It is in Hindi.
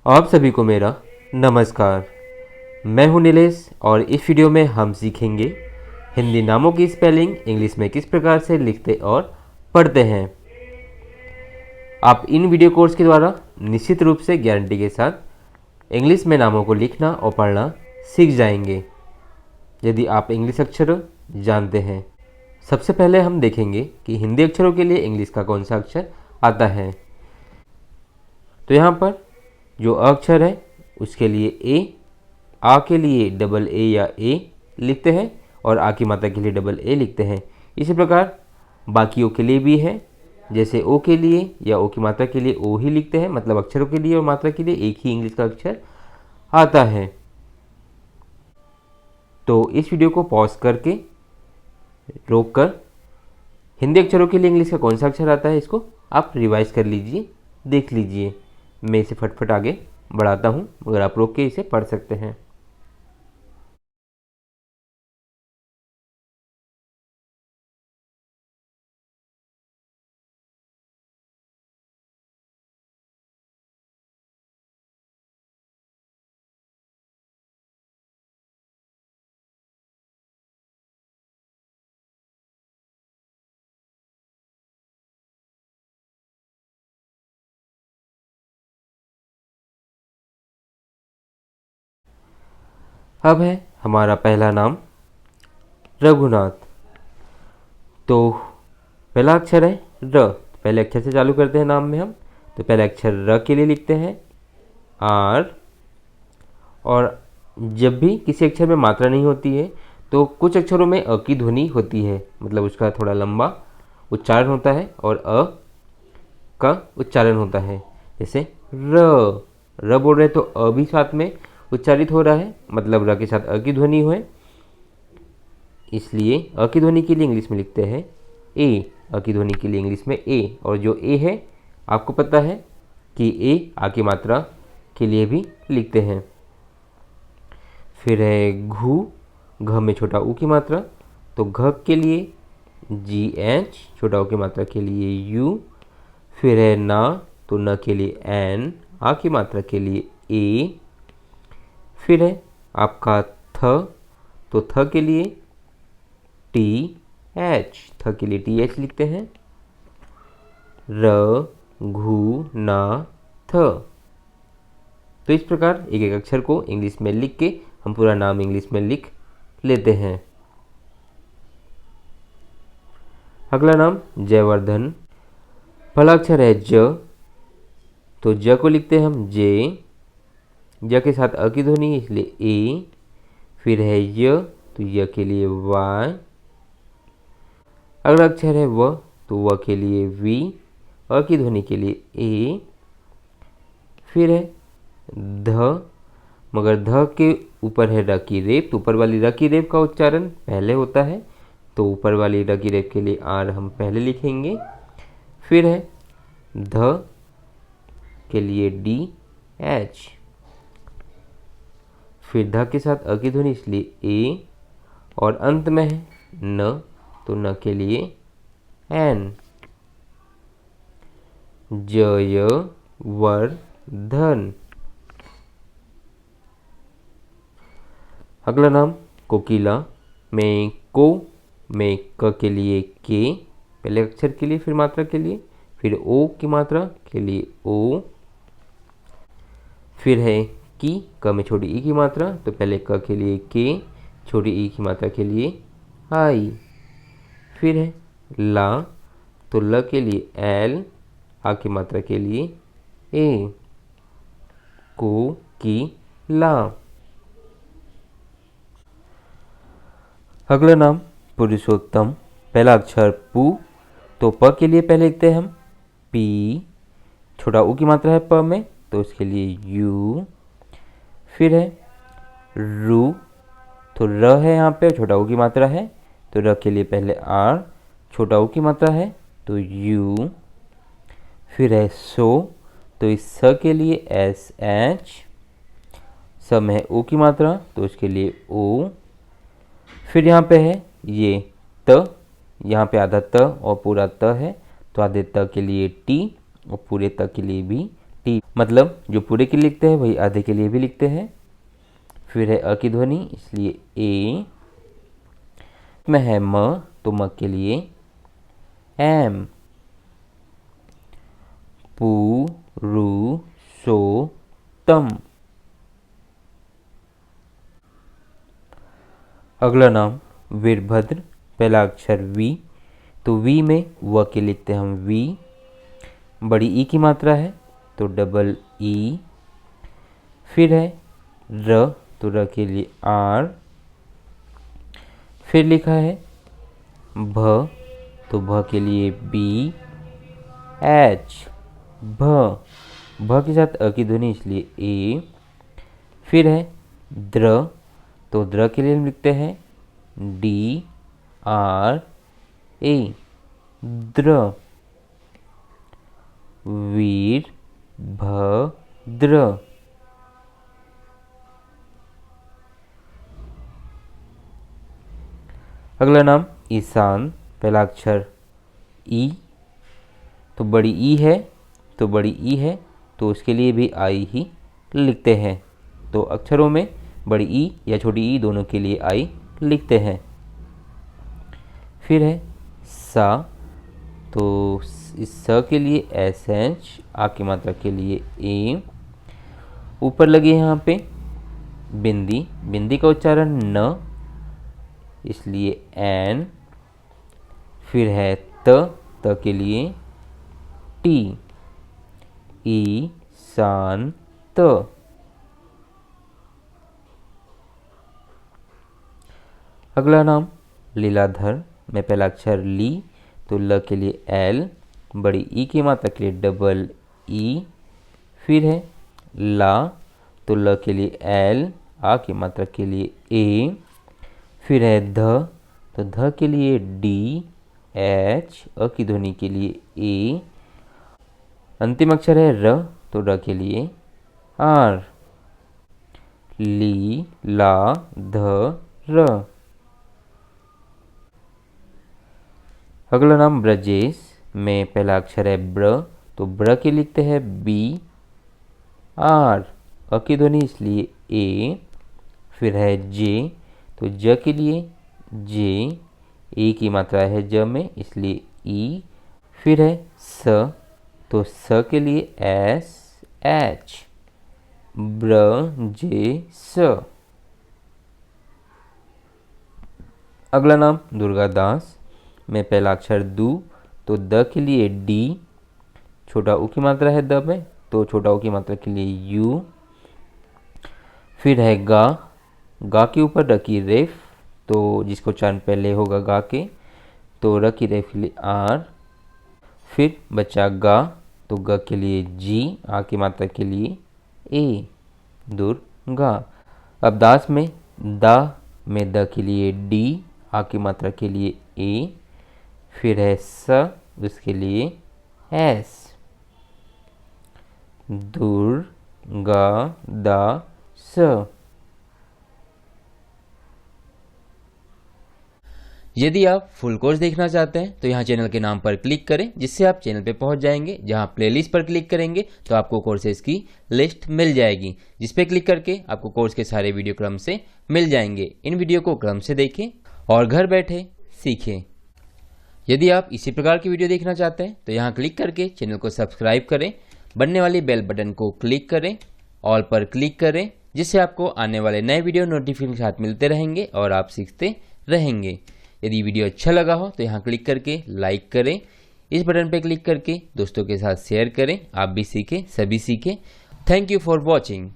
आप सभी को मेरा नमस्कार। मैं हूं नीलेश और इस वीडियो में हम सीखेंगे हिंदी नामों की स्पेलिंग इंग्लिश में किस प्रकार से लिखते और पढ़ते हैं। आप इन वीडियो कोर्स के द्वारा निश्चित रूप से गारंटी के साथ इंग्लिश में नामों को लिखना और पढ़ना सीख जाएंगे यदि आप इंग्लिश अक्षर जानते हैं। सबसे पहले हम देखेंगे कि हिंदी अक्षरों के लिए इंग्लिश का कौन सा अक्षर आता है। तो यहाँ पर जो अक्षर है उसके लिए ए, आ के लिए डबल ए या ए लिखते हैं और आ की मात्रा के लिए डबल ए लिखते हैं। इसी प्रकार बाकियों के लिए भी है, जैसे ओ के लिए या ओ की मात्रा के लिए ओ ही लिखते हैं, मतलब अक्षरों के लिए और मात्रा के लिए एक ही इंग्लिश का अक्षर आता है। तो इस वीडियो को पॉज करके रोक कर हिंदी अक्षरों के लिए इंग्लिश का कौन सा अक्षर आता है इसको आप रिवाइज कर लीजिए, देख लीजिए। मैं इसे फटफट आगे बढ़ाता हूँ, मगर आप रोक के इसे पढ़ सकते हैं। अब है हमारा पहला नाम रघुनाथ। तो पहला अक्षर है र। पहले अक्षर से चालू करते हैं नाम में हम। तो पहले अक्षर र के लिए लिखते हैं आर। और जब भी किसी अक्षर में मात्रा नहीं होती है तो कुछ अक्षरों में अ की ध्वनि होती है, मतलब उसका थोड़ा लंबा उच्चारण होता है और अ का उच्चारण होता है। जैसे र बोल रहे तो अ भी साथ में उच्चारित हो रहा है, मतलब र के साथ अ की ध्वनि है, इसलिए अ की ध्वनि के लिए इंग्लिश में लिखते हैं ए। अ की ध्वनि के लिए इंग्लिश में ए, और जो ए है आपको पता है कि ए आ की मात्रा के लिए भी लिखते हैं। फिर है घू। घ में छोटा ऊ की मात्रा, तो घ के लिए जी एच, छोटा ऊ की मात्रा के लिए यू। फिर है ना, तो न के लिए एन, आ की मात्रा के लिए ए। फिर है आपका थ, तो थ के लिए टी एच, थ के लिए टी एच लिखते हैं। र घू ना थ। तो इस प्रकार एक एक अक्षर को इंग्लिश में लिख के हम पूरा नाम इंग्लिश में लिख लेते हैं। अगला नाम जयवर्धन। पहला अक्षर है ज, तो ज को लिखते हैं हम जे। ज के साथ अ की ध्वनि इसलिए ए। फिर है य, तो य के लिए वाई। अगला अक्षर है व, तो व के लिए वी, अ की ध्वनि के लिए ए। फिर है ध, मगर ध के ऊपर है र की रेप, तो ऊपर वाली र की रेप का उच्चारण पहले होता है, तो ऊपर वाली र की रेप के लिए आर हम पहले लिखेंगे। फिर है ध के लिए डी एच। फिर ध के साथ अ की ध्वनि इसलिए ए, और अंत में है न, तो न के लिए एन। जय वर्धन। अगला नाम कोकिला। में को, में क के लिए के, पहले अक्षर के लिए फिर मात्रा के लिए, फिर ओ की मात्रा के लिए ओ। फिर है की, क में छोटी ई की मात्रा, तो पहले क के लिए के, छोटी ई की मात्रा के लिए आई। फिर है ला, तो ल के लिए एल, आ की मात्रा के लिए ए। को की ला। अगला नाम पुरुषोत्तम। पहला अक्षर पू, तो प के लिए पहले लिखते हैं हम पी, छोटा ऊ की मात्रा है प में, तो उसके लिए यू। फिर है रू, तो र है यहाँ पे, छोटा ऊ की मात्रा है, तो र के लिए पहले आर, छोटा ऊ की मात्रा है तो यू। फिर है सो, तो इस स के लिए एस एच, स में है ओ की मात्रा तो उसके लिए ओ। फिर यहाँ पे है ये त, यहाँ पे आधा त और पूरा त है, तो आधे त के लिए टी और पूरे त के लिए भी टी, मतलब जो पूरे के लिए लिखते हैं वही आधे के लिए भी लिखते हैं। फिर है अ की ध्वनि, इसलिए ए। में है म, तो म के लिए एम। पुरुषोत्तम। अगला नाम वीरभद्र, पहला अक्षर वी, तो वी में व के लिखते हैं हम वी। बड़ी ई की मात्रा है तो डबल ई। फिर है र, तो र के लिए आर। फिर लिखा है भ, तो भ के लिए बी एच, भ। भ के साथ अ की ध्वनि, इसलिए ए। फिर है द्र, तो द्र के लिए हम लिखते हैं डी आर ए, द्र। वीर भद्र। अगला नाम ईशान, पहला अक्षर ई, तो बड़ी ई है तो उसके लिए भी आई ही लिखते हैं। तो अक्षरों में बड़ी ई या छोटी ई दोनों के लिए आई लिखते हैं। फिर है सा, तो इस स के लिए एस एच, आ की मात्रा के लिए ए। ऊपर लगी है यहाँ पे बिंदी, बिंदी का उच्चारण न, इसलिए एन। फिर है त के लिए टी, ई सान त। अगला नाम लीलाधर, में पहला अक्षर ली, तो ल के लिए एल, बड़ी ई की मात्रा के लिए डबल ई। फिर है ला, तो ल के लिए एल, आ की मात्रा के लिए ए। फिर है ध, तो ध के लिए डी एच, अ की ध्वनि के लिए ए। अंतिम अक्षर है र, तो र के लिए आर। ली ला ध र। अगला नाम ब्रजेश, में पहला अक्षर है ब्र, तो ब्र के लिखते हैं बी आर, अ की ध्वनि इसलिए ए। फिर है जे, तो ज के लिए जे, ए की मात्रा है ज में इसलिए ई। फिर है स, तो स के लिए एस एच, ब्र जे स। अगला नाम दुर्गादास, में पहला अक्षर दू, तो द के लिए डी, छोटा ऊ की मात्रा है द में तो छोटा ऊ की मात्रा के लिए यू। फिर है गा, गा के ऊपर र की रेफ, तो जिसको उच्चारण पहले होगा गा के, तो र की रेफ के लिए आर। फिर बचा गा, तो ग के लिए जी, आ की मात्रा के लिए ए, दुर्गा। अब दास में दा में द के लिए डी, आ की मात्रा के लिए ए। फिर है स, उसके लिए एस, दुर्गा दा स। यदि आप फुल कोर्स देखना चाहते हैं तो यहाँ चैनल के नाम पर क्लिक करें, जिससे आप चैनल पे पहुंच जाएंगे। जहाँ प्लेलिस्ट पर क्लिक करेंगे तो आपको कोर्सेज की लिस्ट मिल जाएगी, जिस पे क्लिक करके आपको कोर्स के सारे वीडियो क्रम से मिल जाएंगे। इन वीडियो को क्रम से देखें और घर बैठे सीखें। यदि आप इसी प्रकार की वीडियो देखना चाहते हैं तो यहाँ क्लिक करके चैनल को सब्सक्राइब करें, बनने वाली बेल बटन को क्लिक करें, ऑल पर क्लिक करें, जिससे आपको आने वाले नए वीडियो नोटिफिकेशन साथ मिलते रहेंगे और आप सीखते रहेंगे। यदि वीडियो अच्छा लगा हो तो यहाँ क्लिक करके लाइक करें, इस बटन पर क्लिक करके दोस्तों के साथ शेयर करें। आप भी सीखें, सभी सीखें। Thank you for watching.